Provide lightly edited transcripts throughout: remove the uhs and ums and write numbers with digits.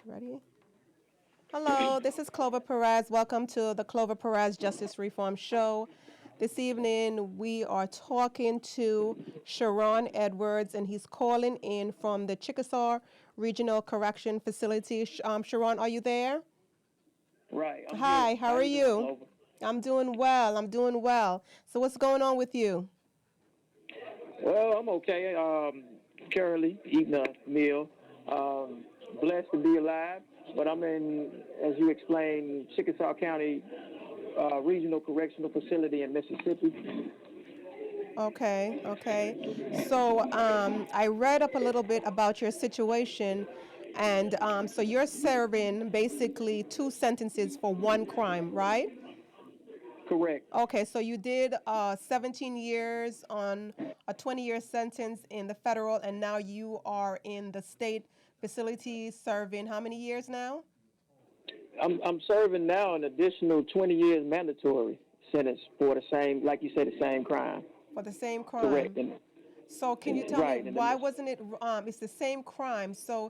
Ready? Hello, this is Clover Perez. Welcome to the Clover Perez Justice Reform Show. This evening, we are talking to Sheron Edwards, and he's calling in from the Chickasaw Regional Correction Facility. Sheron, are you there? Right, I'm here. Hi, how How are you doing, you? Clover? I'm doing well. I'm doing well. So, what's going on with you? Well, I'm okay. Currently eating a meal. Blessed to be alive. But I'm in, as you explained, Chickasaw County Regional Correctional Facility in Mississippi. Okay, okay. So I read up a little bit about your situation, and so you're serving basically two sentences for one crime, right? Correct. Okay, so you did 17 years on a 20-year sentence in the federal, and now you are in the state facility serving how many years now? I'm serving now an additional 20 years mandatory sentence for the same, like you said, the same crime. For the same Correct. crime. So can you tell me Right. why wasn't it? It's the same crime, so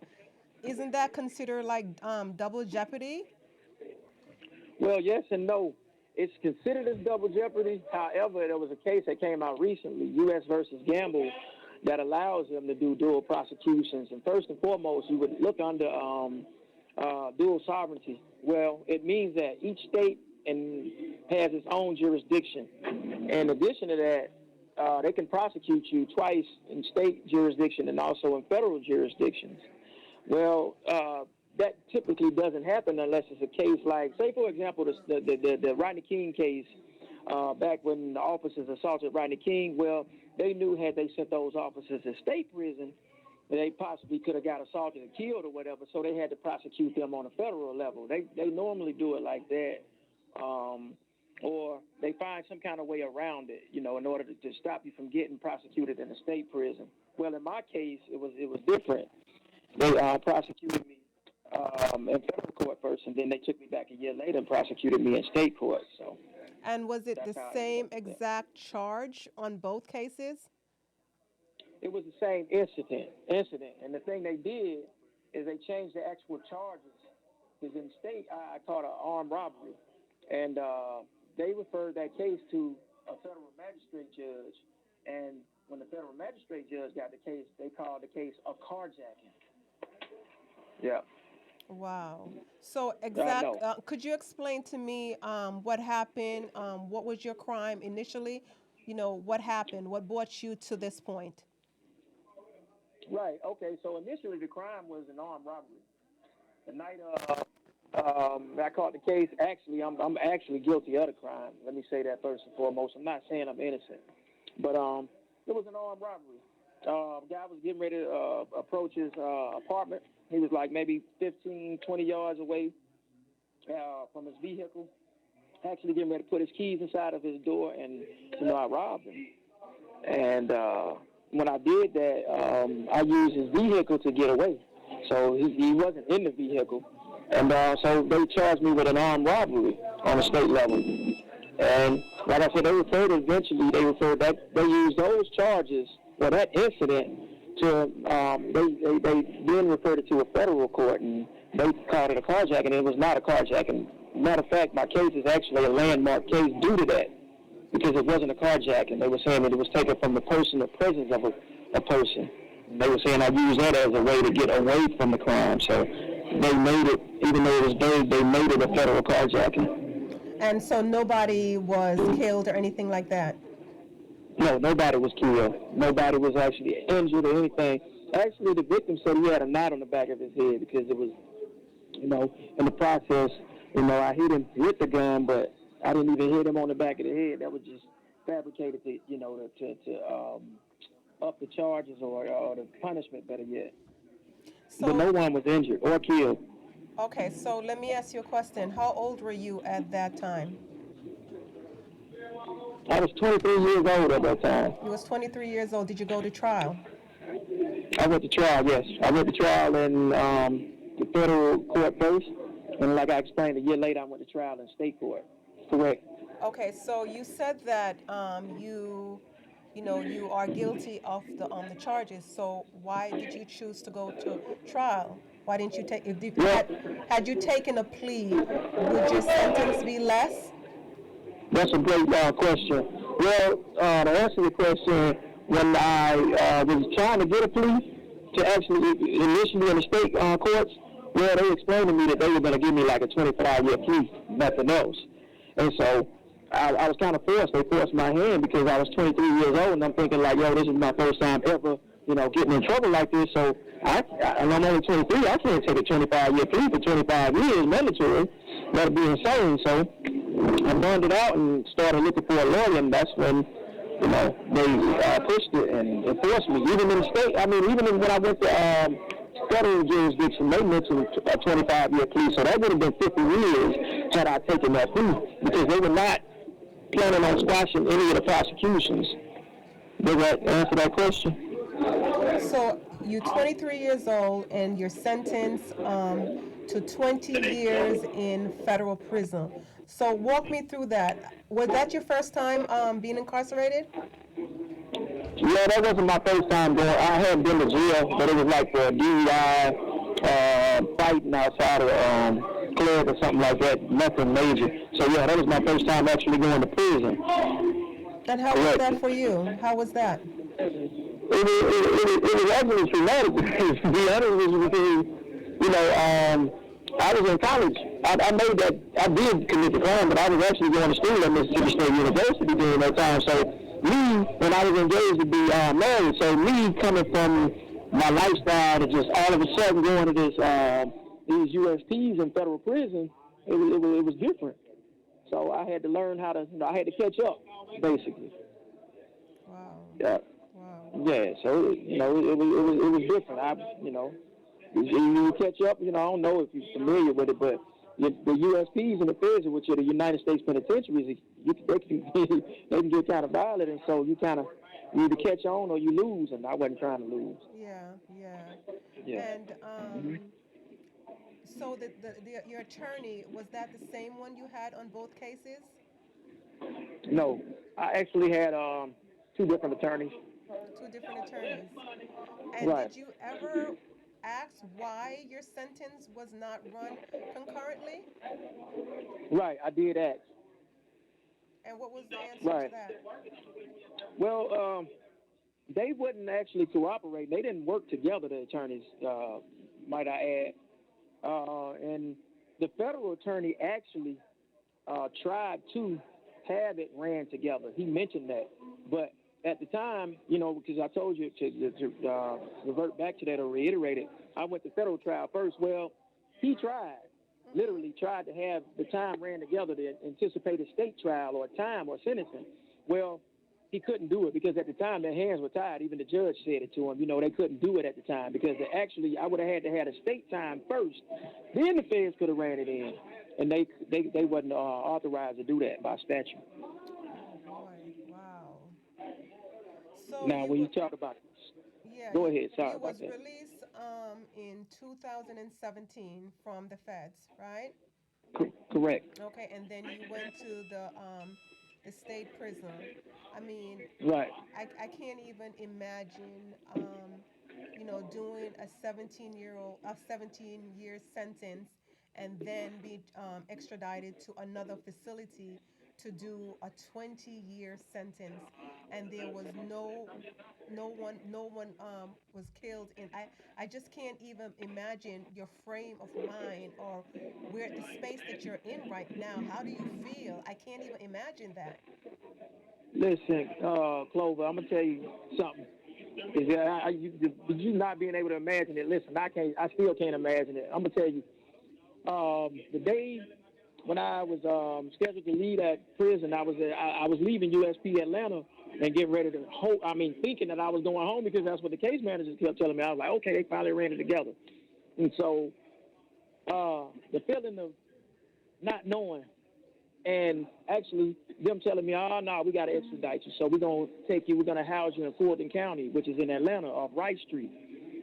isn't that considered like double jeopardy? Well, yes and no. It's considered as double jeopardy. However, there was a case that came out recently, U.S. versus Gamble, that allows them to do dual prosecutions. And first and foremost, you would look under dual sovereignty. Well, it means that each state has its own jurisdiction. In addition to that, they can prosecute you twice in state jurisdiction and also in federal jurisdictions. Well, that typically doesn't happen unless it's a case like, say, for example, the Rodney King case back when the officers assaulted Rodney King. Well, they knew had they sent those officers to state prison, they possibly could have got assaulted and killed or whatever. So they had to prosecute them on a federal level. They normally do it like that. Or they find some kind of way around it, in order to stop you from getting prosecuted in a state prison. Well, in my case, it was different. They prosecuted me in federal court first, and then they took me back a year later and prosecuted me in state court. So And was it that's the how I ended same up with that. exact charge on both cases? It was the same incident, and the thing they did is they changed the actual charges. Because in state, I caught an armed robbery, and they referred that case to a federal magistrate judge. And when the federal magistrate judge got the case, they called the case a carjacking. Yeah, Wow. So I know. could you explain to me what happened? What was your crime initially? What happened? What brought you to this point? Right. Okay. So initially, the crime was an armed robbery. The night I caught the case, actually, I'm actually guilty of the crime. Let me say that first and foremost. I'm not saying I'm innocent, but it was an armed robbery. Guy was getting ready to approach his apartment. He was like maybe 15, 20 yards away from his vehicle. Actually getting ready to put his keys inside of his door, and I robbed him. And when I did that, I used his vehicle to get away. So he wasn't in the vehicle. And so they charged me with an armed robbery on a state level. And like I said, they referred that, they used those charges, or that incident, to, they then referred it to a federal court, and they called it a carjacking, and it was not a carjacking. Matter of fact, my case is actually a landmark case due to that, because it wasn't a carjacking. They were saying that it was taken from the person, the presence of a person. And they were saying I used that as a way to get away from the crime. So they made it, even though it was vague, they made it a federal carjacking. And so nobody was killed or anything like that. No, nobody was killed. Nobody was actually injured or anything. Actually, the victim said he had a knot on the back of his head because it was, in the process, I hit him with the gun, but I didn't even hit him on the back of the head. That was just fabricated to up the charges or the punishment, better yet. But So, no one was injured or killed. okay, so let me ask you a question. How old were you at that time? I was 23 years old at that time. You was 23 years old. Did you go to trial? I went to trial, yes. I went to trial in the federal court first, and like I explained, a year later I went to trial in state court. Correct. Okay, so you said that you are guilty of the charges. So why did you choose to go to trial? Why didn't you take? If you Well, had you taken a plea, would your sentence be less? that's a great question. Well, to answer the question, when I was trying to get a plea to actually initially in the state courts, well, they explained to me that they were going to give me like a 25-year plea, nothing else. And so I was kind of forced. They forced my hand because I was 23 years old, and I'm thinking like, yo, this is my first time ever, getting in trouble like this. So and I'm only 23. I can't take a 25-year plea for 25 years mandatory. That'd be insane. So I burned it out and started looking for a lawyer, and that's when, they pushed it and enforced me. Even in the state, when I went to federal jurisdiction, they mentioned a 25-year plea, so that would have been 50 years had I taken that plea, because they were not planning on squashing any of the prosecutions. Does that answer that question? So you're 23 years old and you're sentenced to 20 years in federal prison. So walk me through that. Was that your first time being incarcerated? Yeah, that wasn't my first time going. I hadn't been to jail, but it was like for a DUI, fighting outside of club or something like that. Nothing major. So yeah, that was my first time actually going to prison. And how was that for you? How was that? It was actually traumatic because, to be honest with you, I was in college. I made that, I did commit the crime, but I was actually going to school at Mississippi State University during that time. So me, when I was engaged to be married, so me coming from my lifestyle to just all of a sudden going to these USPs in federal prison, it was different. So I had to learn how to, I had to catch up, basically. Wow. Yeah. Wow. Yeah, so it was different. You catch up. I don't know if you're familiar with it, but the USPs and the feds, which are the United States penitentiaries, they can get kind of violent, and so you either catch on or you lose, and I wasn't trying to lose. Yeah, yeah. Yeah. And so your attorney, was that the same one you had on both cases? No, I actually had two different attorneys. Two different attorneys. And Right. did you ever ask why your sentence was not run concurrently? Right, I did ask. And what was the answer to Right. that? Well, they wouldn't actually cooperate. They didn't work together, the attorneys, might I add. And the federal attorney actually tried to have it ran together. He mentioned that. But at the time, because I told you to revert back to that or reiterate it, I went to federal trial first. Well, he tried, literally tried to have the time ran together to anticipate a state trial or a time or sentencing. Well, he couldn't do it because at the time their hands were tied. Even the judge said it to him. They couldn't do it at the time because I would have had to have a state time first. Then the feds could have ran it in, and they wasn't authorized to do that by statute. Oh boy, wow. So Now, when you talk about yeah, go ahead. Sorry you about was that. released in 2017 from the feds, right? Correct. Okay, and then you went to the state prison. I mean, Right. I can't even imagine, doing a 17-year sentence and then be extradited to another facility to do a 20-year sentence, and there was no one was killed. And I just can't even imagine your frame of mind or where the space that you're in right now. How do you feel? I can't even imagine that. Listen, Clover, I'm gonna tell you something. Is you not being able to imagine it? Listen, I can't. I still can't imagine it. I'm gonna tell you. The day when I was scheduled to leave that prison, I was leaving USP Atlanta and getting ready to thinking that I was going home because that's what the case managers kept telling me. I was like, okay, they finally ran it together. And so the feeling of not knowing and actually them telling me, oh, no, we got to extradite you. So we're going to house you in Fulton County, which is in Atlanta off Wright Street.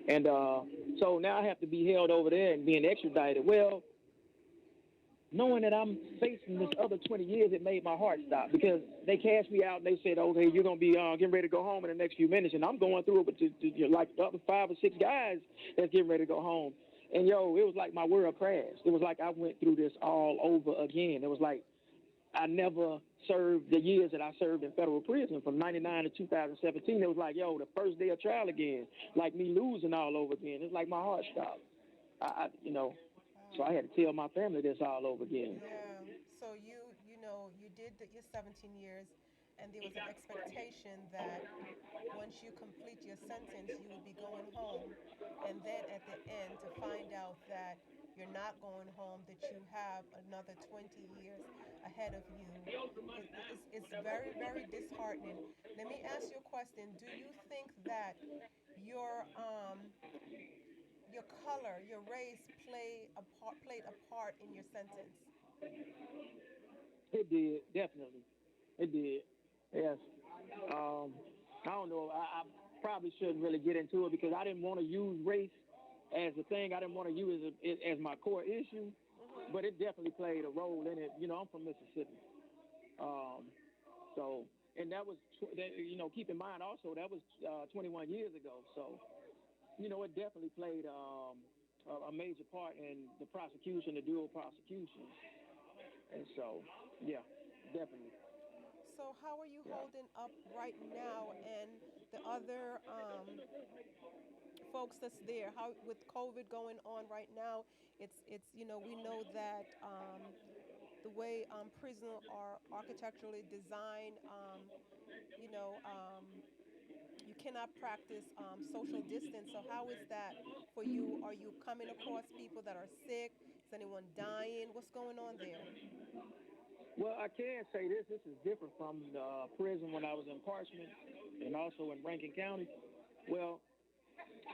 And so now I have to be held over there and being extradited. Well, knowing that I'm facing this other 20 years, it made my heart stop because they cashed me out and they said, okay, you're going to be getting ready to go home in the next few minutes. And I'm going through it with like the other 5 or 6 guys that's getting ready to go home. And yo, it was like my world crashed. It was like I went through this all over again. It was like I never served the years that I served in federal prison from '99 to 2017. It was like, yo, the first day of trial again, like me losing all over again. It's like my heart stopped. So I Wow. had to tell my family this all over again. Yeah. So you did your 17 years, and there was an expectation that once you complete your sentence, you would be going home, and then at the end to find out that you're not going home, that you have another 20 years ahead of you. It's very, very disheartening. Let me ask you a question. Do you think that your your color, your race played a part in your sentence? It did, definitely. It did. Yes. Um, I don't know. I probably shouldn't really get into it because I didn't want to use race as a thing. I didn't want to use it as my core issue, Mhm. but it definitely played a role in it. I'm from Mississippi. Um, so, and that was, keep in mind also that was 21 years ago. So, it definitely played a major part in the prosecution, the dual prosecution. And so, yeah, definitely. So how are you Yeah. holding up right now, and the other folks that's there? How with COVID going on right now, it's we know that the way prisons are architecturally designed, you know um, you cannot practice social distance. So how is that for you? Are you coming across people that are sick? Is anyone dying? What's going on there? Well, I can say this. This is different from the prison when I was in Parchment and also in Rankin County. Well,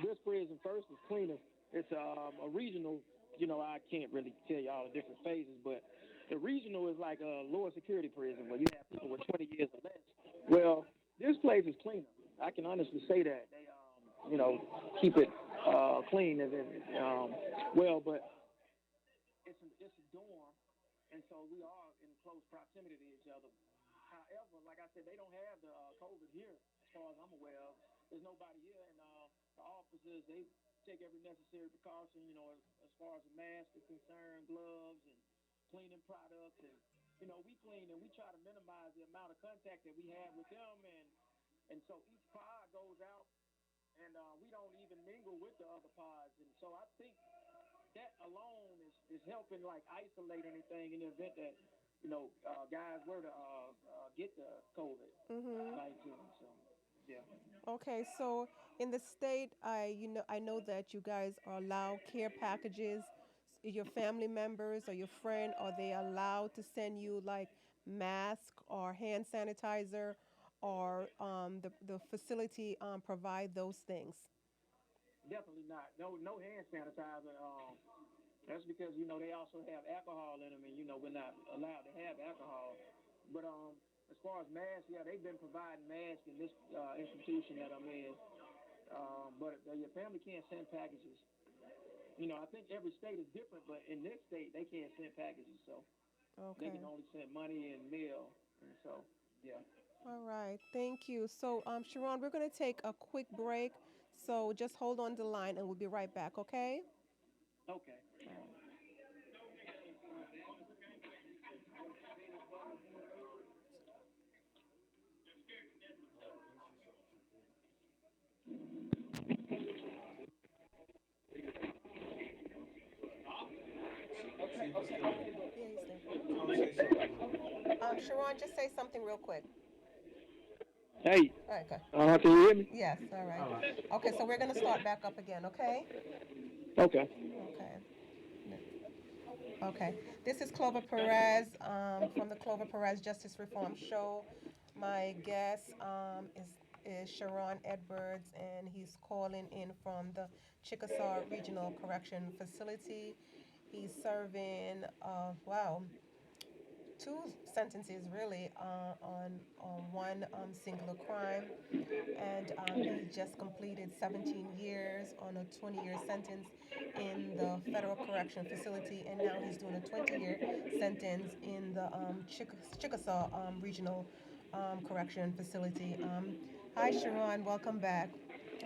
this prison first is cleaner. It's a regional. I can't really tell you all the different phases, but the regional is like a lower security prison where you have people with 20 years or less. Well, this place is cleaner. I can honestly say that they, keep it clean but it's a dorm, and so we are in close proximity to each other. However, like I said, they don't have the COVID here, as far as I'm aware of. There's nobody here, and the officers they take every necessary precaution. As far as the mask is concerned, gloves and cleaning products, and we clean and we try to minimize the amount of contact that we have with them, and so each pod goes out, and we don't even mingle with the other pods, and so I think that alone is helping like isolate anything in the event that guys were to get the COVID Mm-hmm. 19. So yeah, Okay, so in the state, I know that you guys are allowed care packages. Your family members or your friend, are they allowed to send you like mask or hand sanitizer, or the facility provide those things? definitely not. No hand sanitizer. That's because they also have alcohol in them, and we're not allowed to have alcohol. But as far as masks, yeah, they've been providing masks in this institution that I'm in. But your family can't send packages. I think every state is different, but in this state they can't send packages, so they can Okay. only send money and mail. And so, yeah. All right. Thank you. So, Sharon, we're going to take a quick break. So just hold on the line and we'll be right back, okay? Okay. All right. See if he's still on. Yeah, he's there. Tell him to say something real quick. Sharon, just say something real quick. Hey, All right, good. can you hear me? Yes, all right. All right. Okay, so we're going to start back up again, okay? Okay. Okay. Okay. This is Clover Perez from the Clover Perez Justice Reform Show. My guest is Sheron Edwards, and he's calling in from the Chickasaw Regional Correction Facility. He's serving, wow, two sentences really on one singular crime, and he just completed 17 years on a 20-year sentence in the federal correction facility, and now he's doing a 20-year sentence in the Chickasaw regional correction facility. Hi, Sharon, welcome back.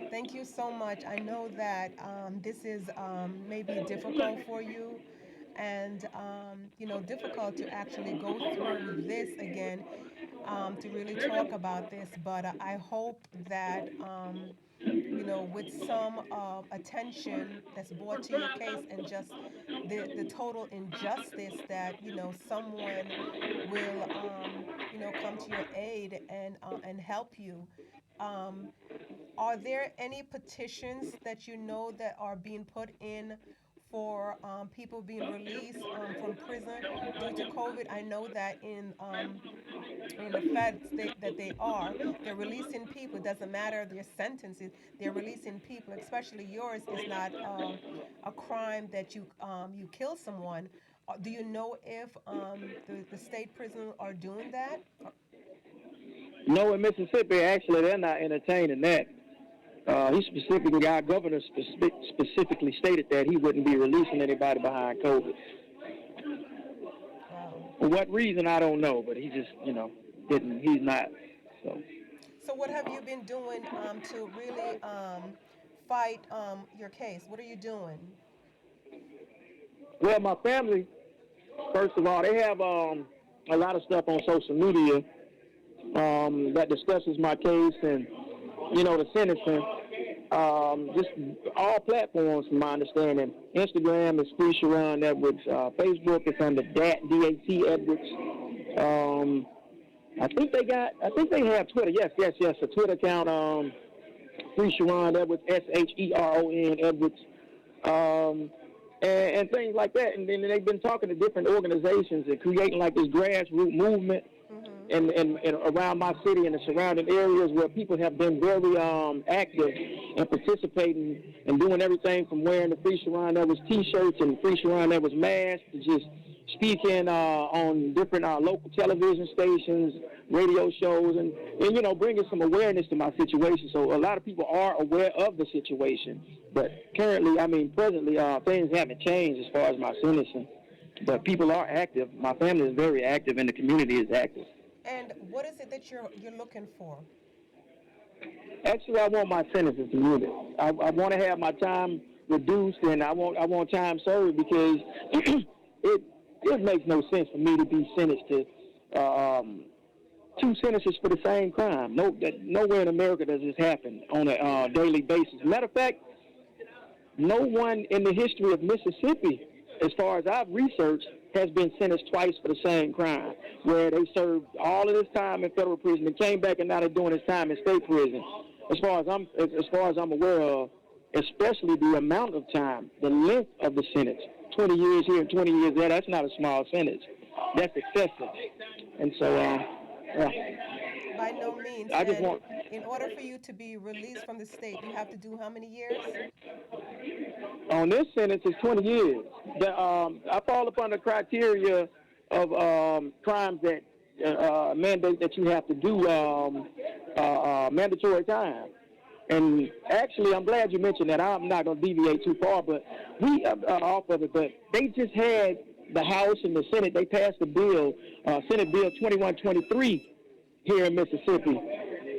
Thank you so much. I know that this is maybe difficult for you and, difficult to actually go through this again, to really talk about this. But I hope that, with some attention that's brought to your case and just the total injustice that, someone will, come to your aid and help you. Um, are there any petitions that you know that are being put in for people being released from prison due to COVID? I know that in the feds that they're releasing people. It doesn't matter their sentences. They're releasing people, especially yours is not a crime that you kill someone. Do you know if the state prison are doing that? No, in Mississippi, actually, they're not entertaining that. Our governor specifically stated that he wouldn't be releasing anybody behind COVID. Wow. For what reason, I don't know, but he just, didn't. He's not. So, So what have you been doing to really fight your case? What are you doing? well, my family, first of all, they have a lot of stuff on social media that discusses my case and, the sentencing. Just all platforms, from my understanding. Instagram is Free Sheron Edwards. Facebook is under DAT Edwards. Um, I think they have Twitter. Yes. A Twitter account, Free Sheron Edwards, SHERON Edwards, and things like that. And then they've been talking to different organizations and creating like this grassroots movement Mm-hmm. and around my city and the surrounding areas where people have been very active and participating and doing everything from wearing the Free Sheron Edwards T-shirts and Free Sheron Edwards masks to just speaking on different local television stations, radio shows, and bringing some awareness to my situation. So a lot of people are aware of the situation, but presently, things haven't changed as far as my sentencing. But people are active. My family is very active, and the community is active. And what is it that you're looking for? Actually, I want my sentences commuted. I want to have my time reduced, and I want time served because it makes no sense for me to be sentenced to two sentences for the same crime. Nowhere in America does this happen on a daily basis. Matter of fact, no one in the history of Mississippi, as far as I've researched, has been sentenced twice for the same crime, where they served all of this time in federal prison and came back and now they're doing this time in state prison. As far as I'm aware of, especially the amount of time, the length of the sentence, 20 years here and 20 years there, that's not a small sentence. That's excessive. And so, yeah, By no means. I just And want in order for you to be released from the state, you have to do how many years? on this sentence is 20 years. I fall upon the criteria of crimes that mandate that you have to do mandatory time. And actually, I'm glad you mentioned that. I'm not going to deviate too far, but we off of it. But they just had the House and the Senate. They passed a bill, Senate Bill 2123, here in Mississippi.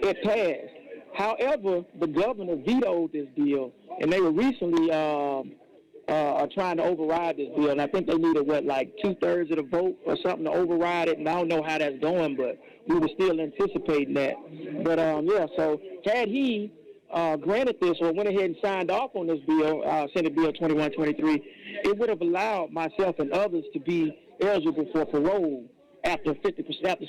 It passed. However, the governor vetoed this bill, and they were recently trying to override this bill. And I think they needed, like 2/3 of the vote or something to override it. And I don't know how that's going, but we were still anticipating that. But, so had he granted this or went ahead and signed off on this bill, Senate Bill 2123, it would have allowed myself and others to be eligible for parole after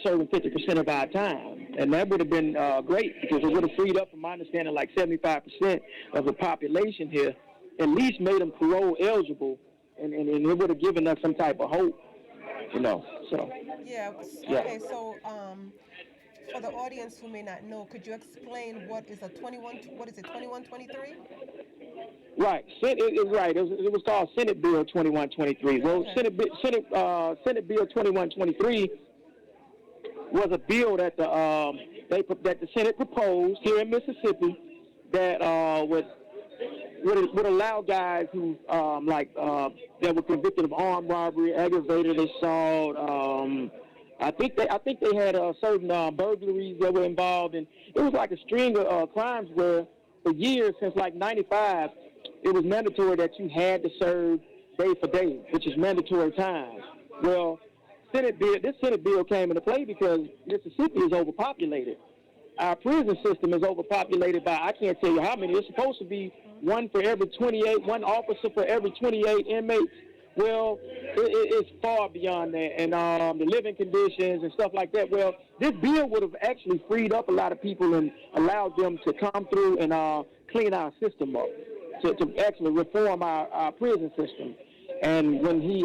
serving 50% of our time. And that would have been great because it would have freed up, from my understanding, like 75% of the population here, at least made them parole eligible, and it would have given us some type of hope, so, Yeah. yeah. Okay. So, for the audience who may not know, could you explain what is a 21? What is it? 2123? Right. Right. It was called Senate Bill 2123. Well, Okay. Senate Bill 2123 was a bill that that the Senate proposed here in Mississippi that would allow guys who that were convicted of armed robbery, aggravated assault. I think they had certain burglaries that were involved, and it was like a string of crimes where for years, since like '95, it was mandatory that you had to serve day for day, which is mandatory time. Well, this Senate bill came into play because Mississippi is overpopulated. Our prison system is overpopulated by, I can't tell you how many. It's supposed to be one for every 28, one officer for every 28 inmates. Well, it's far beyond that, and the living conditions and stuff like that. Well, this bill would have actually freed up a lot of people and allowed them to come through and clean our system up, to actually reform our prison system. And when he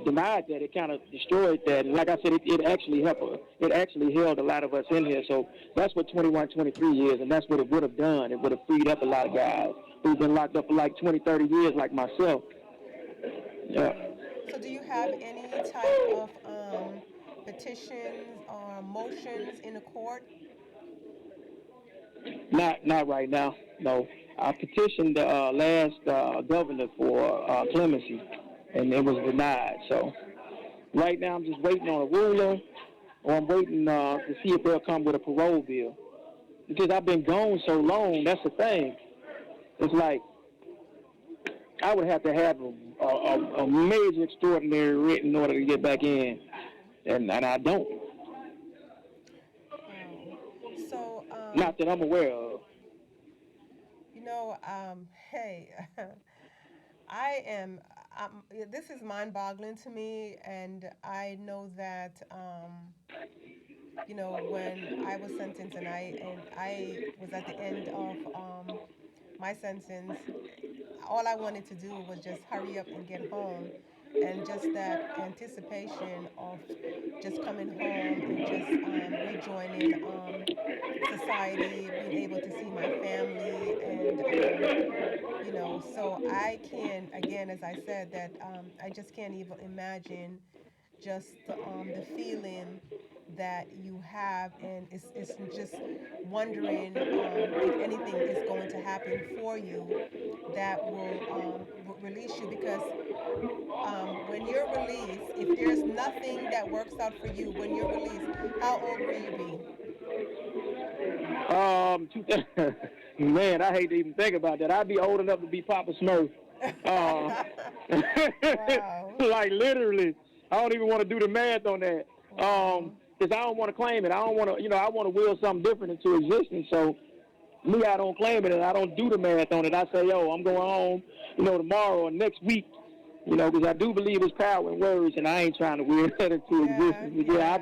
denied that, it kind of destroyed that. And like I said, it actually helped. It actually held a lot of us in here. So that's what 21, 23 is, and that's what it would have done. It would have freed up a lot of guys who've been locked up for like 20, 30 years, like myself. Yeah. So, do you have any type of petitions or motions in the court? Not right now. No. I petitioned the last governor for clemency, and it was denied. So right now I'm just waiting on a ruler, or I'm waiting to see if they'll come with a parole bill. Because I've been gone so long, that's the thing. It's like I would have to have a major extraordinary writ in order to get back in, and I don't. So, Not that I'm aware of. hey, I am. This is mind-boggling to me, and I know that when I was sentenced and I was at the end of my sentence, all I wanted to do was just hurry up and get home, and just that anticipation of just coming home and just rejoining society, being able to see my family, and so I can, again, as I said, that I just can't even imagine just the feeling that you have, and it's just wondering if anything is going to happen for you that will release you, because when you're released, if there's nothing that works out for you when you're released, how old will you be? Um, Man, I hate to even think about that. I'd be old enough to be Papa Smurf. Uh, Wow. like literally, I don't even want to do the math on that. Wow. Because I don't want to claim it. I don't want to, I want to will something different into existence. So me, I don't claim it, and I don't do the math on it. I say, yo, I'm going home, tomorrow or next week, because I do believe there's power in words, and I ain't trying to will that into Yeah, existence. But yeah.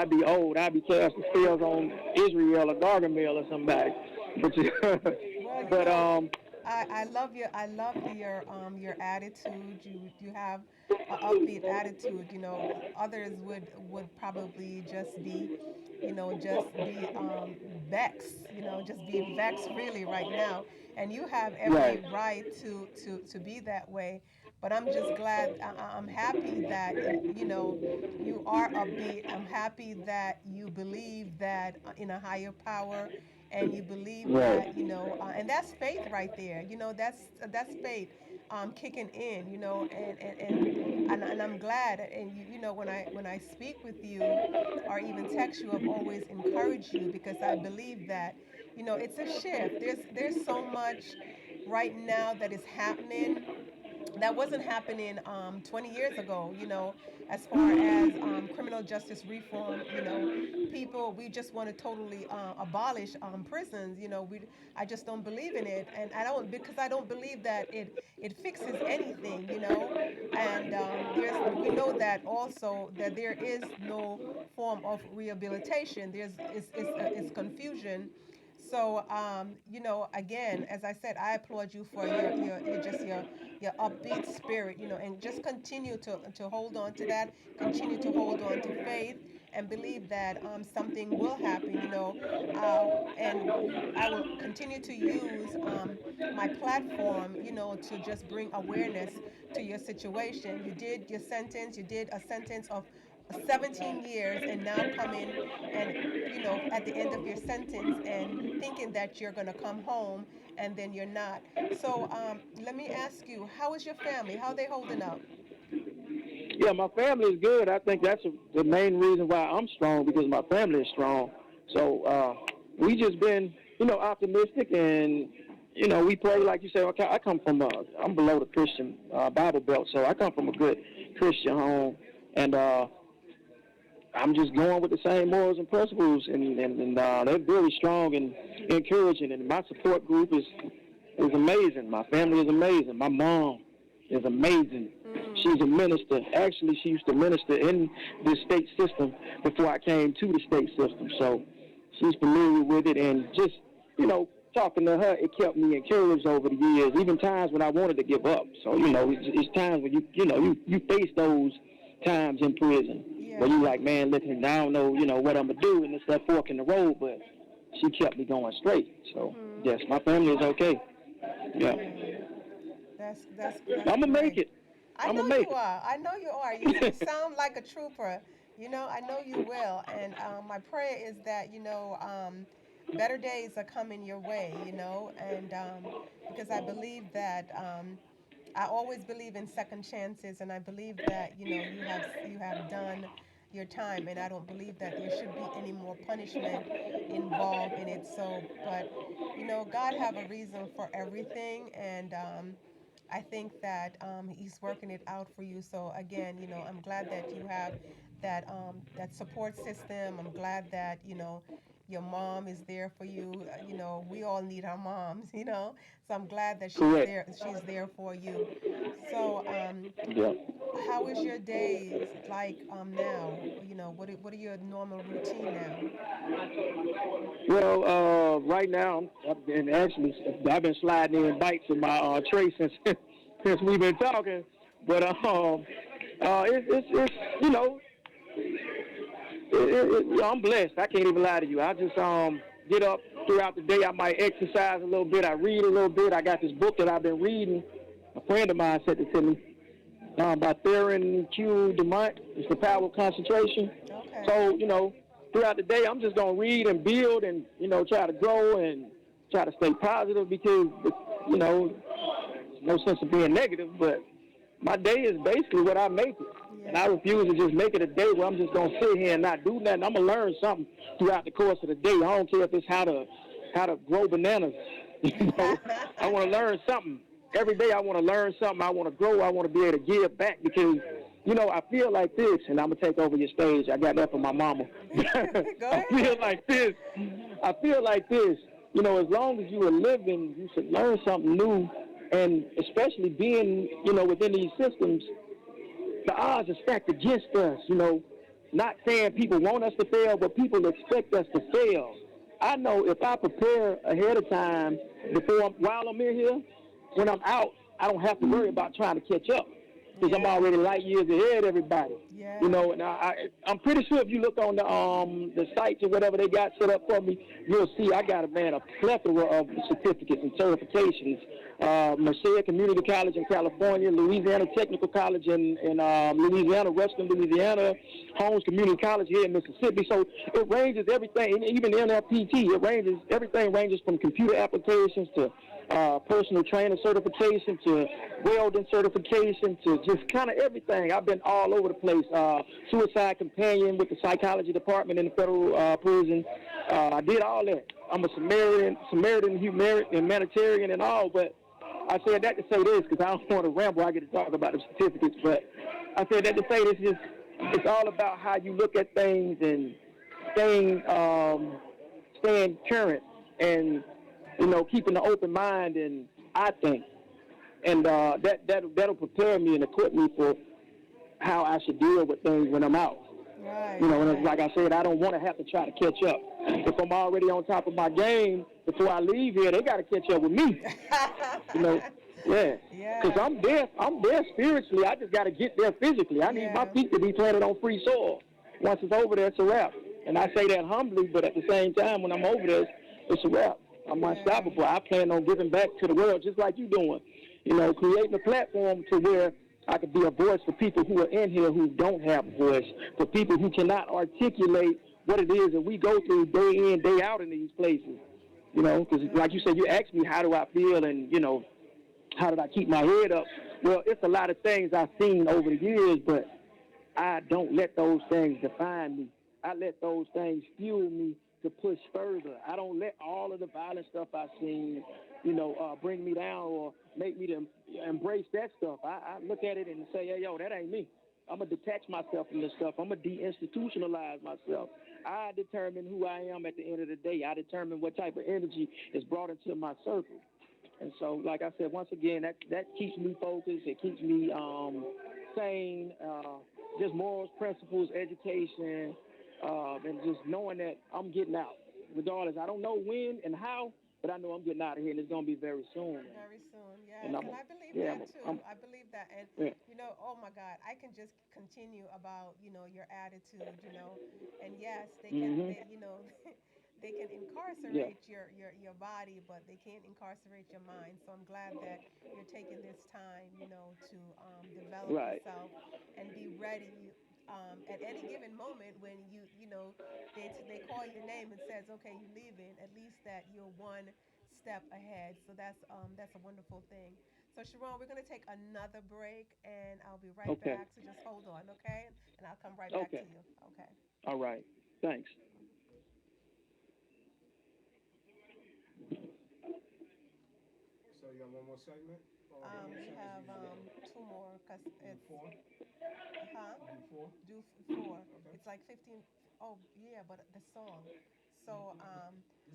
I'd be old. I'd be casting spells on Israel or Gargamel or somebody. But, Well, but I love your attitude. You have an upbeat attitude. Others would probably just be, vexed. Just be vexed really right now. And you have every right, right to be that way. But I'm just glad. I'm happy that you are upbeat. I'm happy that you believe that in a higher power, and you believe right, that and that's faith right there. That's faith kicking in. And I'm glad. And when I speak with you or even text you, I've always encouraged you, because I believe that it's a shift. There's so much right now that is happening that wasn't happening 20 years ago, as far as criminal justice reform. People, we just want to totally abolish prisons. I just don't believe in it, and I don't, because I don't believe that it fixes anything. And we know that also that there is no form of rehabilitation. It's confusion. So, again, as I said, I applaud you for your upbeat spirit, and just continue to hold on to that, continue to hold on to faith, and believe that something will happen, and I will continue to use my platform, to just bring awareness to your situation. You did your sentence, you did a sentence of 17 years, and now coming and at the end of your sentence and thinking that you're going to come home, and then you're not. So let me ask you, how is your family? How are they holding up? yeah, my family is good. I think that's the main reason why I'm strong, because my family is strong. So we just been, optimistic, and we pray like you said. Okay, I come from I'm below the Christian Bible belt, so I come from a good Christian home, and I'm just going with the same morals and principles, and they're very strong and encouraging. And my support group is amazing. My family is amazing. My mom is amazing. She's a minister. Actually, she used to minister in the state system before I came to the state system. So she's familiar with it, and just talking to her, it kept me encouraged over the years. Even times when I wanted to give up. So it's times when you face those times in prison where you like, man, listen, I don't know, what I'm gonna do, and it's that fork in the road. But she kept me going straight. So yes, my family is okay. Yeah. That's I'm gonna make great. it. I I'm know gonna you make are. I know you are. You sound like a trooper. I know you will. And my prayer is that better days are coming your way. And because I believe that I always believe in second chances, and I believe that you have done your time, and I don't believe that there should be any more punishment involved in it. So, but God have a reason for everything, and I think that He's working it out for you. So again, I'm glad that you have that support system. I'm glad that your mom is there for you. We all need our moms. So I'm glad that it. Correct. she's there for you. So Yeah. how is your days like now? What are your normal routine now? Well, right now, I've been sliding in bites in my tray since since we've been talking. But it's I'm blessed. I can't even lie to you. I just get up throughout the day. I might exercise a little bit. I read a little bit. I got this book that I've been reading. A friend of mine sent it to me by Theron Q. DeMont. It's The Power of Concentration. Okay. So, throughout the day, I'm just going to read and build and, try to grow and try to stay positive because, no sense of being negative, but my day is basically what I make it. And I Yeah. refuse to just make it a day where I'm just going to sit here and not do nothing. I'm going to learn something throughout the course of the day. I don't care if it's how to grow bananas. I want to learn something. Every day I want to learn something. I want to grow. I want to be able to give back because, I feel like this, and I'm going to take over your stage. I got that from my mama. Go I feel ahead. like this. I feel like this. As long as you are living, you should learn something new. And especially being, within these systems, the odds are stacked against us. Not saying people want us to fail, but people expect us to fail. I know if I prepare ahead of time while I'm in here, when I'm out, I don't have to worry about trying to catch up because I'm Yeah. already light years ahead of everybody. Yeah. And I'm pretty sure if you look on the sites or whatever they got set up for me, you'll see I got a plethora of certificates and certifications. Merced Community College in California, Louisiana Technical College in Louisiana, Western Louisiana, Holmes Community College here in Mississippi. So it ranges everything, and even NFPT. Everything ranges from computer applications to personal trainer certification to welding certification to just kind of everything. I've been all over the place. Suicide companion with the psychology department in the federal prison. I did all that. I'm a Samaritan humanitarian and all, but I said that to say this because I don't want to ramble. I get to talk about the certificates, but I said that to say this is it's all about how you look at things and staying current and keeping an open mind. And I think, and that'll prepare me and equip me for how I should deal with things when I'm out. Right. And it's Right. like I said, I don't want to have to try to catch up. If I'm already on top of my game before I leave here, they got to catch up with me. Yeah. Because Yeah. I'm there spiritually. I just got to get there physically. I need my Yeah. feet to be planted on free soil. Once it's over there, it's a wrap. And I say that humbly, but at the same time, when I'm over there, it's a wrap. I'm Yeah. unstoppable. I plan on giving back to the world just like you doing. Creating a platform to where I could be a voice for people who are in here who don't have a voice, for people who cannot articulate what it is that we go through day in, day out in these places. Because like you said, you asked me how do I feel and, how did I keep my head up? Well, it's a lot of things I've seen over the years, but I don't let those things define me. I let those things fuel me to push further. I don't let all of the violent stuff I've seen, bring me down or make me to embrace that stuff. I look at it and say, hey, yo, that ain't me. I'm gonna detach myself from this stuff. I'm gonna deinstitutionalize myself. I determine who I am at the end of the day. I determine what type of energy is brought into my circle. And so, like I said, once again, that keeps me focused. It keeps me sane. Just morals, principles, education, and just knowing that I'm getting out. Regardless, I don't know when and how, but I know I'm getting out of here, and it's gonna be very soon. Very soon, And yes. I'm, And I believe yeah, that too. I believe that. And, yeah. oh my God, I can just continue about, your attitude, and yes, they can, Hmm. they, they can Yeah. incarcerate your body, but they can't incarcerate your mind. So I'm glad that you're taking this time, to develop Right. yourself and be ready. At any given moment when they call your name and says, okay, you leaving, at least that you're one step ahead. So that's a wonderful thing. So Sharon, we're gonna take another break, and I'll be right Okay. back. So just hold on, okay? And I'll come right back to Okay. you. Okay. All right. Thanks. So you got one more segment? Or how many We segments have do you do? two more because You do it's four? huh. You do four? Four. Okay. It's like 15. Oh yeah, but the song. So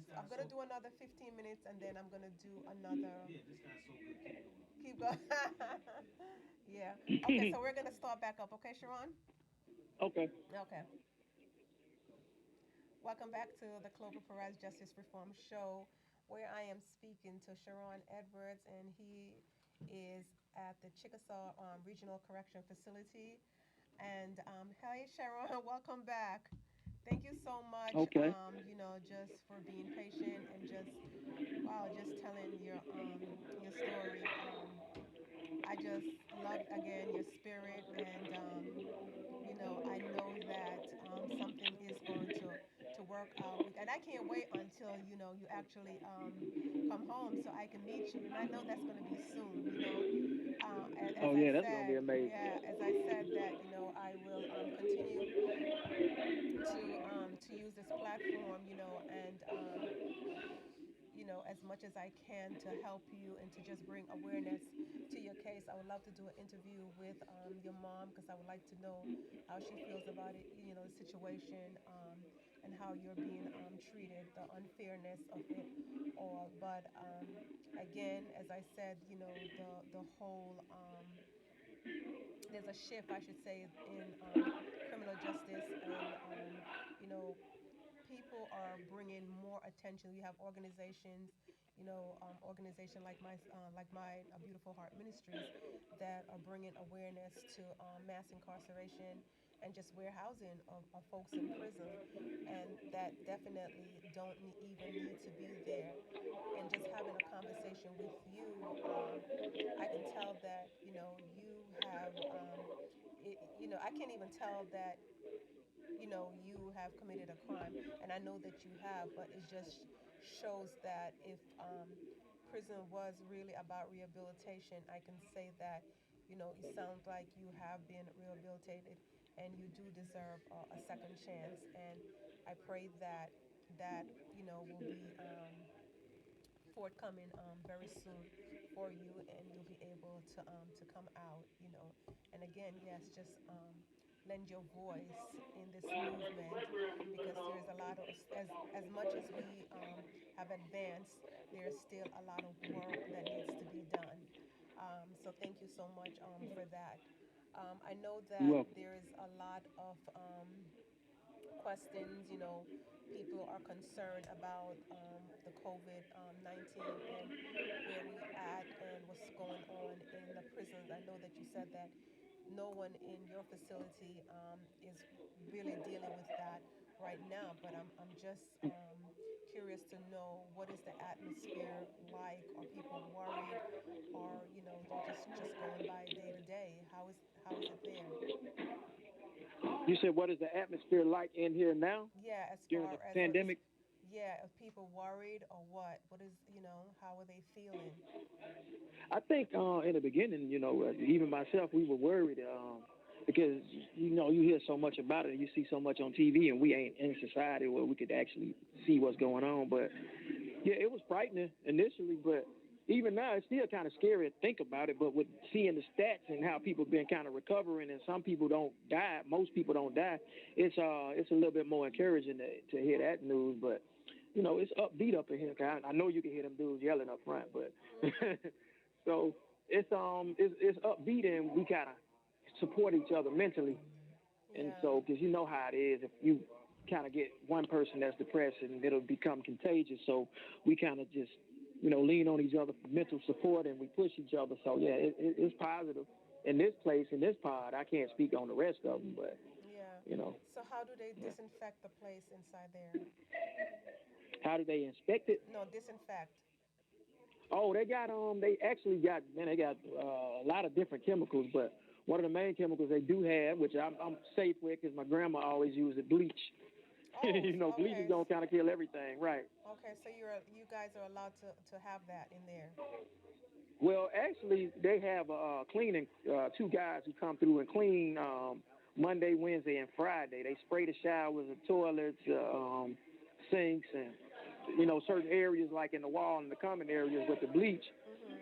so I'm gonna do another 15 minutes, and then I'm gonna do another. Keep going. Yeah. Okay. So we're gonna start back up. Okay, Sharon. Okay. Okay. Welcome back to the Clover Perez Justice Reform Show, where I am speaking to Sheron Edwards, and he is at the Chickasaw Regional Correction Facility. And hey, Sheron, welcome back. Thank you so much, Okay. just for being patient and just wow, just telling your story. I just love again your spirit, and I know that something is going to work out, and I can't wait until you actually come home so I can meet you, and I know that's going to be soon. As Oh I yeah, that's gonna be said, amazing. yeah, as I said that I will continue to use this platform, and as much as I can to help you and to just bring awareness to your case. I would love to do an interview with your mom because I would like to know how she feels about it, the situation, and how you're being treated, the unfairness of it all. But again, as I said, the whole there's a shift, I should say, in criminal justice, and you know, people are bringing more attention. We have organizations, organization like mine, Beautiful Heart Ministries, that are bringing awareness to mass incarceration and just warehousing of folks in prison, and that definitely don't even need to be there. And just having a conversation with you, I can tell that you have, I can't even tell that you have committed a crime, and I know that you have, but it just shows that if prison was really about rehabilitation, I can say that it sounds like you have been rehabilitated, and you do deserve a second chance. And I pray that that will be forthcoming very soon for you, and you'll be able to come out. And again, yes, just lend your voice in this movement, because there's a lot of, as much as we have advanced, there's still a lot of work that needs to be done. So thank you so much for that. I know You're that welcome. there is a lot of questions. People are concerned about the COVID 19 and where we at and what's going on in the prisons. I know that you said that no one in your facility is really dealing with that right now, but I'm just curious to know, what is the atmosphere like? Are people worried? Or they're just going by day to day? How is it there? You said, what is the atmosphere like in here now Yeah, as during the far as pandemic? yeah, are people worried or what? What is, how are they feeling? I think in the beginning, even myself, we were worried because you hear so much about it, you see so much on TV, and we ain't in a society where we could actually see what's going on. But yeah, it was frightening initially, but even now it's still kind of scary to think about it. But with seeing the stats and how people been kind of recovering, and some people don't die, most people don't die, it's a little bit more encouraging to hear that news. But it's upbeat up in here. I know you can hear them dudes yelling up front, but so it's upbeat, and we kind of support each other mentally. And Yeah. so, because you know how it is, if you kind of get one person that's depressed, and it'll become contagious. So we kind of just, lean on each other for mental support, and we push each other. So yeah, it's positive in this place, in this pod. I can't speak on the rest of them, but Yeah. you know, So how do they yeah. disinfect the place inside there? How do they inspect it? No, disinfect. Oh, they actually got, man, they got a lot of different chemicals, but one of the main chemicals they do have, which I'm safe with, because my grandma always used it, bleach. Oh, Bleach is okay. gonna kind of kill everything, right? Okay, so you guys are allowed to have that in there. Well, actually, they have cleaning two guys who come through and clean Monday, Wednesday, and Friday. They spray the showers, the toilets, sinks, and certain areas like in the wall and the common areas with the bleach.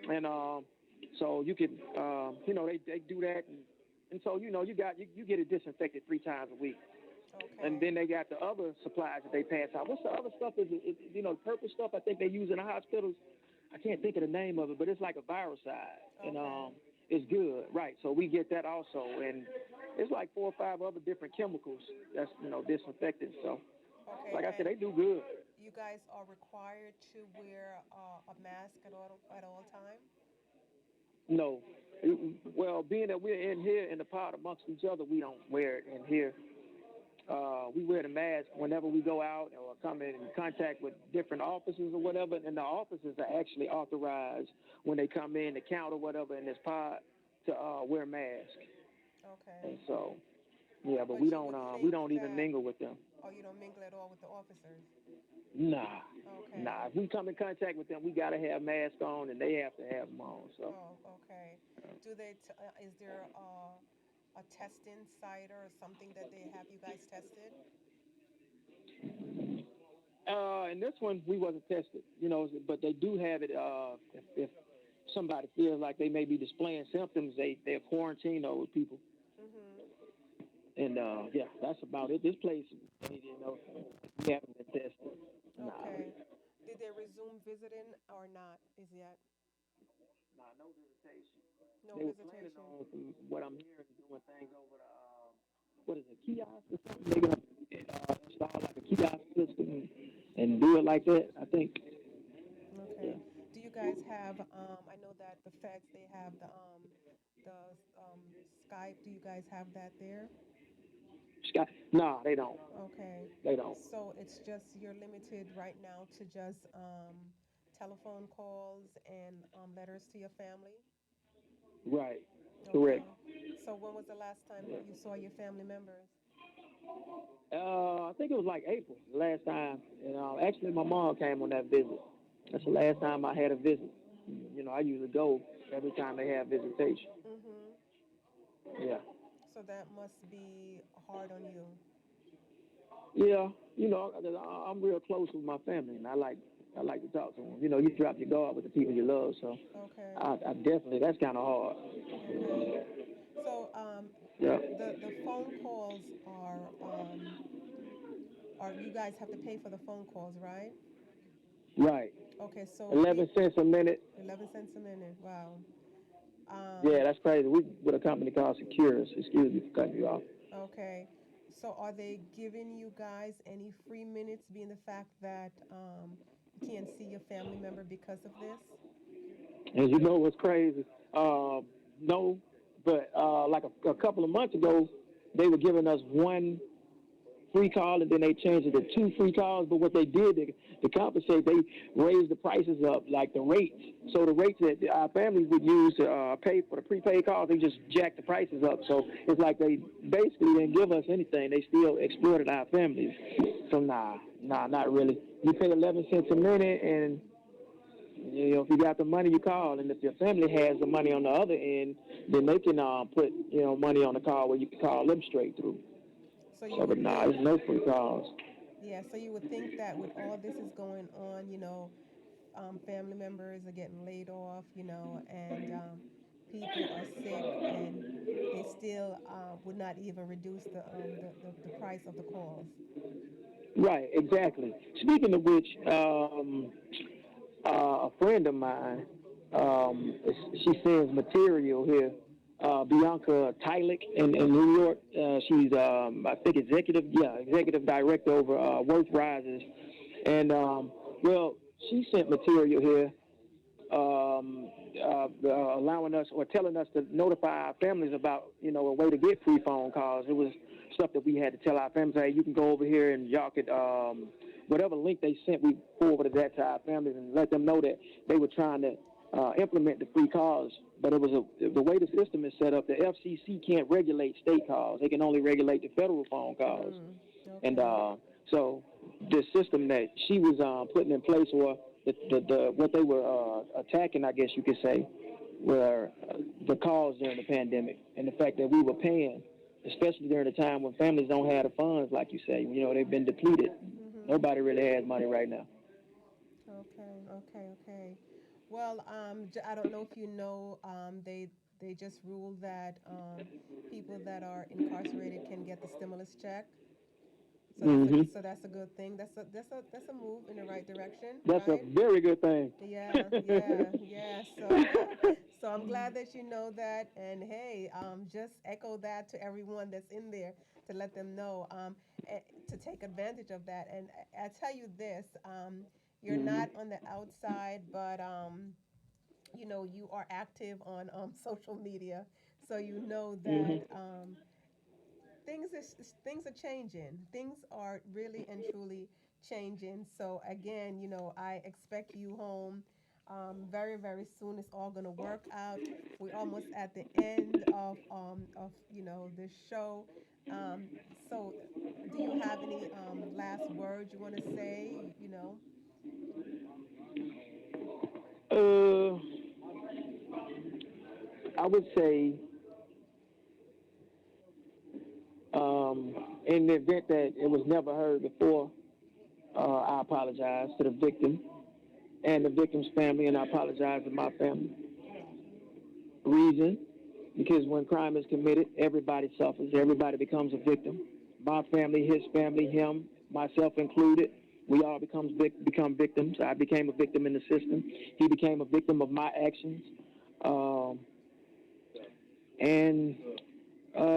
Mhm. And so you can, they do that, and so you get it disinfected 3 times a week. And Okay. then they got the other supplies that they pass out. What's the other stuff? Purple stuff I think they use in the hospitals. I can't think of the name of it, but it's like a viricide, and Okay. it's good, right? So we get that also, and it's like 4 or 5 other different chemicals that's disinfectant. So, Okay, like I said, and they do good. you guys are required to wear a mask at all time. No, well, being that we're in here in the pod amongst each other, we don't wear it in here. We wear the mask whenever we go out or come in contact with different offices or whatever, and the offices are actually authorized when they come in to count or whatever in this pod to wear masks. And Okay. so, yeah, but But you would we think don't even that, mingle with them. oh, you don't mingle at all with the officers. Nah, Okay. nah. If we come in contact with them, we gotta have masks on, and they have to have them on. So, Oh, okay. Is there a testing site or something that they have you guys tested? and this one we wasn't tested, but they do have it. If somebody feels like they may be displaying symptoms, they're quarantined those people. Mhm. And yeah, that's about it. This place, we haven't been tested. Nah, Okay. Did they resume visiting or not? Is yet nah, no visitation. no They were planning visitation? on, from what I'm hearing, doing things over the what is it, kiosk or something? They're gonna install like a kiosk system and do it like that. I think. Okay. Yeah. Do you guys have I know that the feds they have the um Skype. Do you guys have that there? Scott, nah, they don't. Okay. They don't. So it's just you're limited right now to just telephone calls and letters to your family. Right. Correct. Okay. So when was the last time Yeah. you saw your family members? I think it was like April last time, and actually my mom came on that visit. That's the last time I had a visit. I usually go every time they have visitation. Mhm. Yeah, So that must be hard on you. yeah. I'm real close with my family, and I like to talk to them. You drop your guard with the people you love, so Okay. I definitely that's kind of hard. Okay. So Yeah, the phone calls are you guys have to pay for the phone calls, right? right. Okay. So 11 cents a minute. 11 cents a minute. Wow. Yeah, Um that's crazy. We with a company called Securus. Excuse me for cutting you off. okay. So are they giving you guys any free minutes being the fact that you can't see your family member because of this? And you know what's crazy? No, but like a couple of months ago, they were giving us one free call, and then they changed it to 2 free calls. But what they did to compensate, they raised the prices up, like the rates. So the rates that our families would use to pay for the prepaid calls, they just jacked the prices up. So it's like they basically didn't give us anything. They still exploited our families. So nah, not really. You pay 11 cents a minute, and If you got the money, you call, and if your family has the money on the other end, then they can put money on the call where you can call them straight through. So you So, but would nah, think, there's no free calls. yeah, so you would think that with all this is going on, family members are getting laid off, and people are sick, and they still would not even reduce the price of the calls. Right, exactly. Speaking of which, a friend of mine, she sends material here. Bianca Tylick in New York. She's, I think, executive director over Worth Rises. And, well, she sent material here allowing us or telling us to notify our families about, a way to get free phone calls. It was stuff that we had to tell our families, hey, you can go over here and y'all could, whatever link they sent, we forwarded that to our families and let them know that they were trying to implement the free calls. But the way the system is set up, the FCC can't regulate state calls. They can only regulate the federal phone calls. Mm, And okay. so the system that she was putting in place, or what they were attacking, I guess you could say, were the calls during the pandemic, and the fact that we were paying, especially during the time when families don't have the funds, like you say. They've been depleted. Mm-hmm. Nobody really has money right now. Okay, okay, okay. Well, I don't know if you know, they just ruled that people that are incarcerated can get the stimulus check. Hmm. So that's a good thing. That's a move in the right direction, That's a right? very good thing. Yeah, yeah, yeah. So so I'm glad that you know that, and hey, just echo that to everyone that's in there to let them know, to take advantage of that. And I tell you this, you're Hmm. not on the outside, but you are active on social media, so you know that Hmm. things are changing. Things are really and truly changing. So again, I expect you home very very soon. It's all gonna work out. We're almost at the end of this show. Um, so, do you have any last words you want to say? Uh, I would say, um, in the event that it was never heard before, I apologize to the victim and the victim's family, and I apologize to my family. Reason, because when crime is committed, everybody suffers. Everybody becomes a victim. My family, his family, him, myself included. We all become victims. I became a victim in the system. He became a victim of my actions. Um, and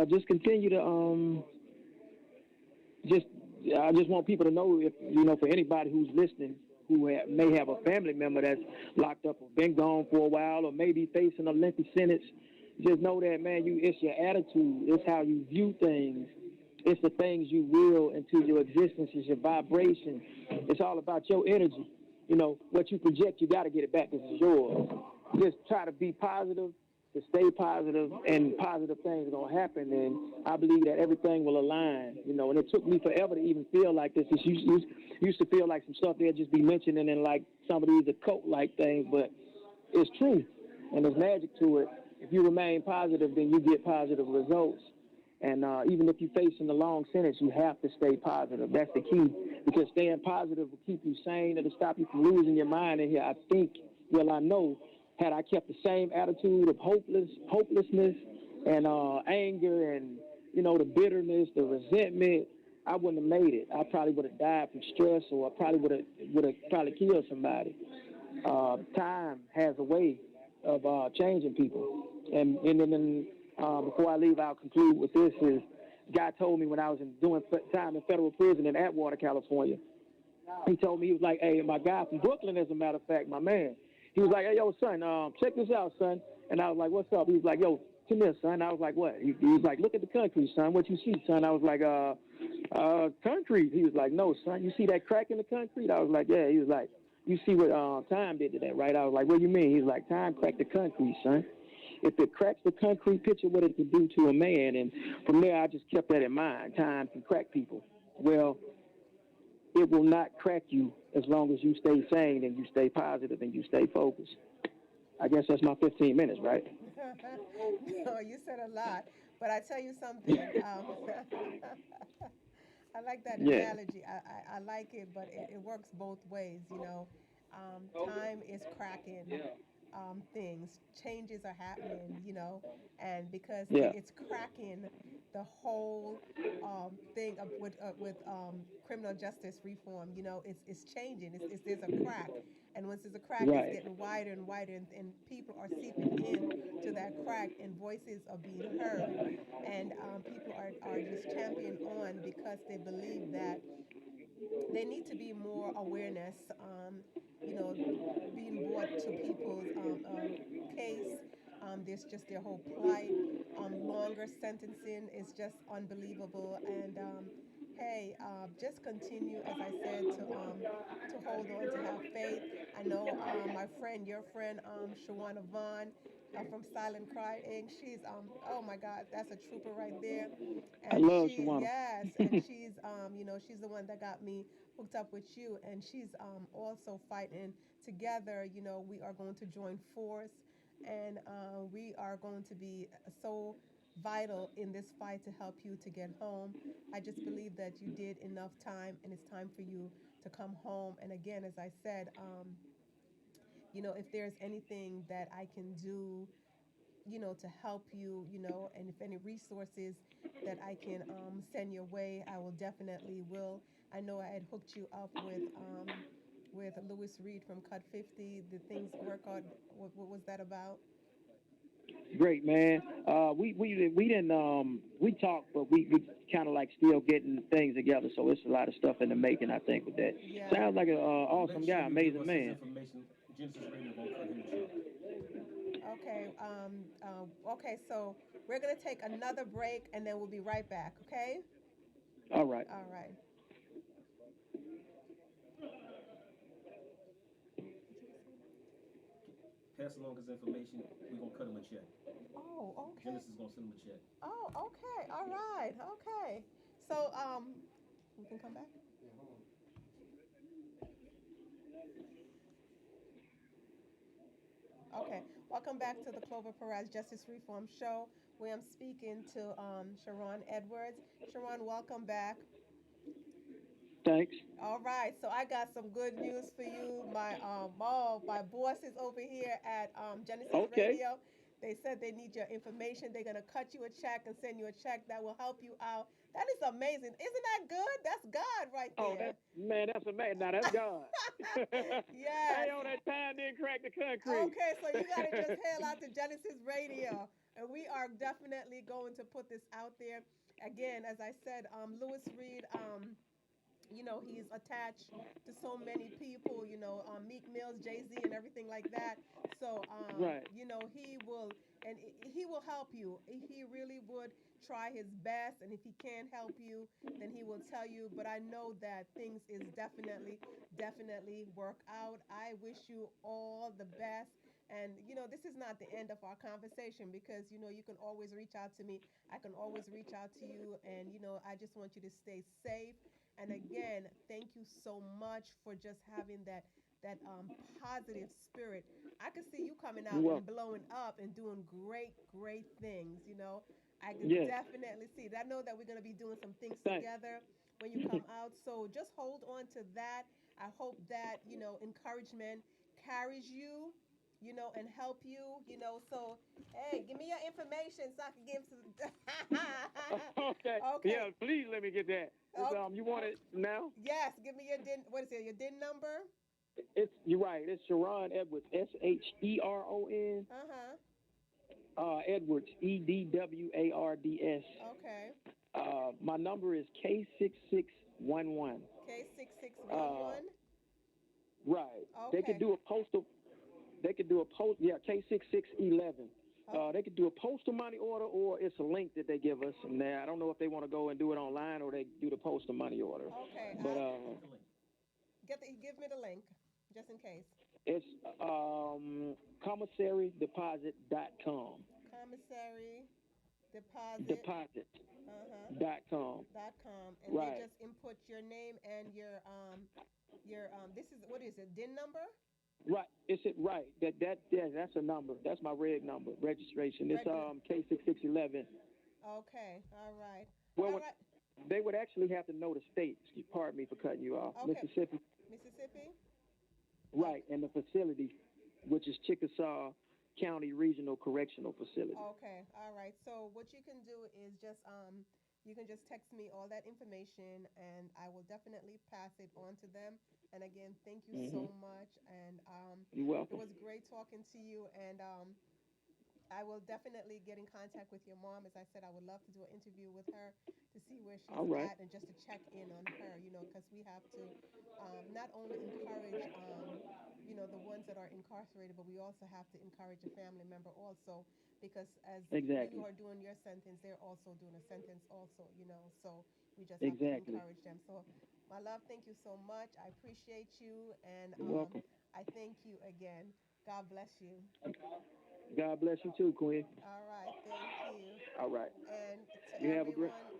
just continue to just I just want people to know, if for anybody who's listening, who may have a family member that's locked up or been gone for a while, or maybe facing a lengthy sentence, just know that, man, it's your attitude, it's how you view things, it's the things you will into your existence, it's your vibration, it's all about your energy. What you project, you got to get it back because it's yours. Just try to be positive, to stay positive, and positive things are going to happen. And I believe that everything will align, and it took me forever to even feel like this. It used to feel like some stuff they'll just be mentioning and like some of these occult-like things, but it's true, and there's magic to it. If you remain positive, then you get positive results. And even if you're facing a long sentence, you have to stay positive. That's the key, because staying positive will keep you sane. It'll stop you from losing your mind. And here, I know, had I kept the same attitude of hopelessness and anger and, the bitterness, the resentment, I wouldn't have made it. I probably would have died from stress, or I probably would have probably killed somebody. Time has a way of changing people. And then before I leave, I'll conclude with this: is guy told me when I was doing time in federal prison in Atwater, California. He told me, he was like, hey, my guy from Brooklyn, as a matter of fact, my man. He was like, hey, yo, son, check this out, son. And I was like, what's up? He was like, yo, come here, son. I was like, what? He was like, look at the country, son. What you see, son? I was like, concrete. He was like, no, son. You see that crack in the concrete? I was like, yeah. He was like, you see what time did to that, right? I was like, what do you mean? He was like, time cracked the concrete, son. If it cracks the concrete, picture what it could do to a man. And from there, I just kept that in mind. Time can crack people. Well, it will not crack you as long as you stay sane and you stay positive and you stay focused. I guess that's my 15 minutes, right? No, you said a lot, but I tell you something. I like that Yeah, analogy. I like it, but it works both ways. Time is cracking things, changes are happening, and because yeah, it's cracking the whole thing of, with criminal justice reform. It's changing. It's there's a crack, and once there's a crack, it's right, getting wider and wider, and people are seeping in to that crack, and voices are being heard, and people are just championing on because they believe that there need to be more awareness, you know, being brought to people's case. There's just their whole plight. Longer sentencing is just unbelievable. And hey, just continue, as I said, to hold on, to have faith. I know my friend, your friend, Shawana Vaughn from Silent Cry Inc. She's oh my God, that's a trooper right there. I And love she's, Shawana. yes, and she's she's the one that got me hooked up with you, and she's also fighting together. We are going to join force, and we are going to be so vital in this fight to help you to get home. I just believe that you did enough time, and it's time for you to come home. And again, as I said, if there's anything that I can do, to help you, and if any resources that I can send your way, I will definitely will. I know I had hooked you up with Lewis Reed from Cut 50. The things work out. What was that about? Great man. We didn't we talked, but we kind of like still getting things together. So it's a lot of stuff in the making. I think with that. Yeah. Sounds like an Make awesome sure guy, you give amazing us his man. information. Genesis Radio gonna cut him a check. Okay. Okay. So we're gonna take another break, and then we'll be right back. Okay. All right. All right. Pass along his information. We're gonna cut him a check. Oh, okay. Genesis gonna send him a check. Oh, okay. All right. Okay. So, we can come back. Okay. Welcome back to the Clover Perez Justice Reform Show, where I'm speaking to Sheron Edwards. Sheron, welcome back. Thanks. All right, so I got some good news for you. My bosses over here at Genesis Okay. Radio, they said they need your information. They're gonna cut you a check and send you a check that will help you out. That is amazing, isn't that good? That's God right Oh, there. that's amazing. Now that's God. Hey, Yes. on that time didn't crack the concrete. Okay, so you gotta just hail out to Genesis Radio, and we are definitely going to put this out there. Again, as I said, Lewis Reed, he's attached to so many people, Meek Mills, Jay-Z, and everything like that. So Right. he will help you. He really would try his best, and if he can't help you, then he will tell you. But I know that things is definitely work out. I wish you all the best. And this is not the end of our conversation, because you can always reach out to me. I can always reach out to you, and I just want you to stay safe. And again, thank you so much for just having that positive spirit. I could see you coming You're out and welcome. blowing up and doing great things. I could Yes. definitely see it. I know that we're going to be doing some things Thanks. together when you come out. So just hold on to that. I hope that encouragement carries you, and help you. So hey, give me your information so I can give to. Okay. Okay. Yeah. Please let me get that. It's, Okay. you want it now? Yes, give me your din. What is it? Your din number? It's you're right. It's Sheron Edwards. Sheron. Uh huh. Edwards. Edwards. Okay. My number is K6611. K 6611. Right. They could Okay. do a postal. They could do a post. Yeah, K6611. Okay. They could do a postal money order, or it's a link that they give us. And I don't know if they want to go and do it online or they do the postal money order. Okay. But Give me the link, just in case. it's commissarydeposit.com. Commissary deposit. deposit Uh-huh. dot com. .com, and they Right. just input your name and your this is what is it? DIN number? Right. Is it right? Yeah, that's a number. That's my red number, registration. It's Regular. K6611. Okay. All right. Well, All right. they would actually have to know the state. Pardon me for cutting you off. Okay. Mississippi. Mississippi. Right, Okay. and the facility, which is Chickasaw County Regional Correctional Facility. Okay. All right. So what you can do is just you can just text me all that information and I will definitely pass it on to them. And again, thank you Hmm. so much. And You're it welcome. was great talking to you. And I will definitely get in contact with your mom. As I said, I would love to do an interview with her to see where she's All right. at and just to check in on her, because we have to not only encourage, the ones that are incarcerated, but we also have to encourage a family member also, because as you Exactly. are doing your sentence, they're also doing a sentence also. So we just have to Exactly. encourage them. So, my love, thank you so much. I appreciate you, and You're welcome. I thank you again. God bless you. God bless you too, Queen. All right, thank you. All right. And to You have a great. everyone,